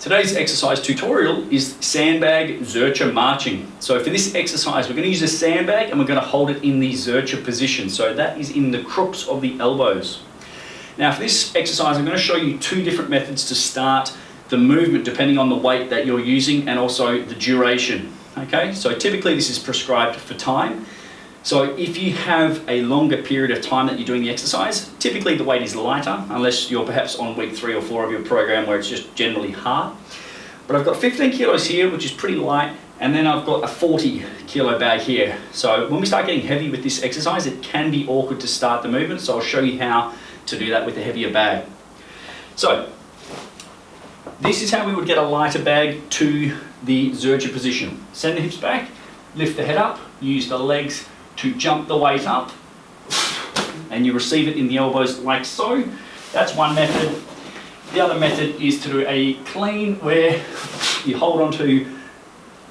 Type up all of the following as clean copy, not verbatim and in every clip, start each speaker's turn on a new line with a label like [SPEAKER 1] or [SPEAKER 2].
[SPEAKER 1] Today's exercise tutorial is sandbag Zercher marching. So for this exercise, we're going to use a sandbag and we're going to hold it in the Zercher position. So that is in the crooks of the elbows. Now for this exercise, I'm going to show you two different methods to start the movement depending on the weight that you're using and also the duration. Okay, so typically this is prescribed for time. So if you have a longer period of time that you're doing the exercise, typically the weight is lighter, unless you're perhaps on week 3 or 4 of your program where it's just generally hard. But I've got 15 kilos here, which is pretty light, and then I've got a 40 kilo bag here. So when we start getting heavy with this exercise, it can be awkward to start the movement, so I'll show you how to do that with a heavier bag. So this is how we would get a lighter bag to the Zercher position. Send the hips back, lift the head up, use the legs to jump the weight up, and you receive it in the elbows like so. That's one method. The other method is to do a clean where you hold onto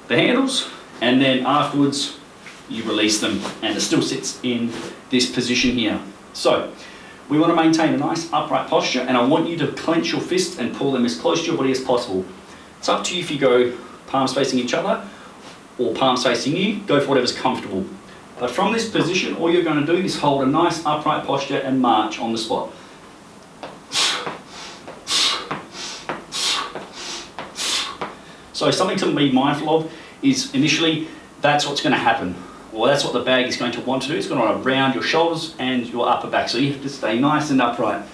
[SPEAKER 1] the handles and then afterwards you release them and it still sits in this position here. So we want to maintain a nice upright posture, and I want you to clench your fists and pull them as close to your body as possible. It's up to you if you go palms facing each other or palms facing you, go for whatever's comfortable. But from this position, all you're going to do is hold a nice upright posture and march on the spot. So something to be mindful of is initially that's what's going to happen, or that's what the bag is going to want to do. It's going to want to round your shoulders and your upper back, so you have to stay nice and upright.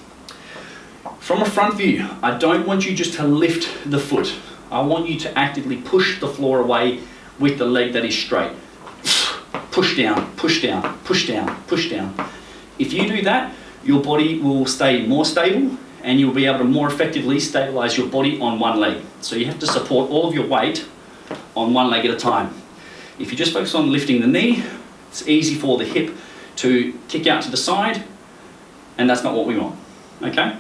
[SPEAKER 1] From a front view, I don't want you just to lift the foot. I want you to actively push the floor away with the leg that is straight. Push down, push down, push down, push down. If you do that, your body will stay more stable and you'll be able to more effectively stabilize your body on one leg. So you have to support all of your weight on one leg at a time. If you just focus on lifting the knee, it's easy for the hip to kick out to the side, and that's not what we want, okay?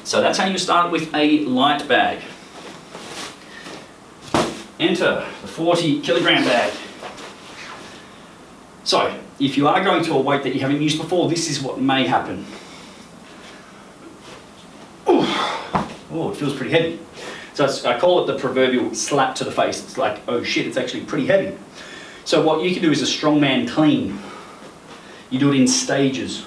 [SPEAKER 1] So that's how you start with a light bag. Enter the 40 kilogram bag. So, if you are going to a weight that you haven't used before, this is what may happen. Oh, it feels pretty heavy. So I call it the proverbial slap to the face. It's like, oh shit, it's actually pretty heavy. So what you can do is a strongman clean. You do it in stages.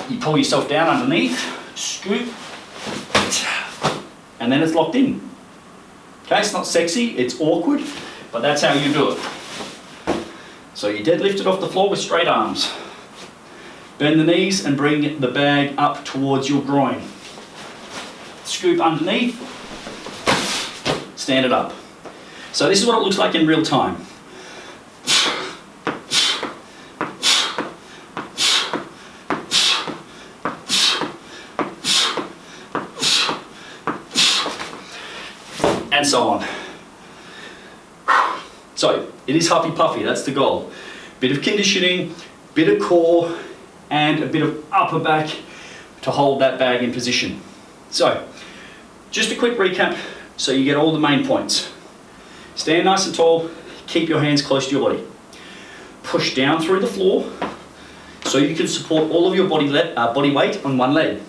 [SPEAKER 1] You pull yourself down underneath, scoop, and then it's locked in. Okay, it's not sexy, it's awkward, but that's how you do it. So you deadlift it off the floor with straight arms. Bend the knees and bring the bag up towards your groin. Scoop underneath, stand it up. So this is what it looks like in real time. And so on. So it is huffy puffy, that's the goal. Bit of conditioning, bit of core, and a bit of upper back to hold that bag in position. So just a quick recap so you get all the main points. Stand nice and tall, keep your hands close to your body. Push down through the floor so you can support all of your body weight on one leg.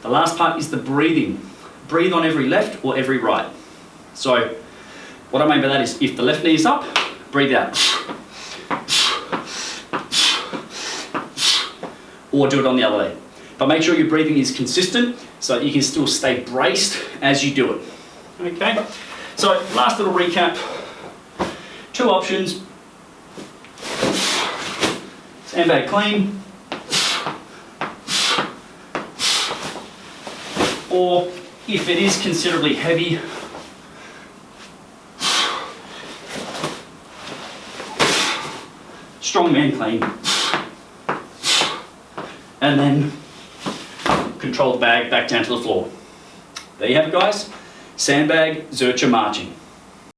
[SPEAKER 1] The last part is the breathing. Breathe on every left or every right. So what I mean by that is if the left knee is up, breathe out. Or do it on the other leg. But make sure your breathing is consistent so that you can still stay braced as you do it. Okay? So last little recap. 2 options. Sandbag clean. Or if it is considerably heavy, strongman clean. And then control the bag back down to the floor. There you have it, guys. Sandbag Zercher marching.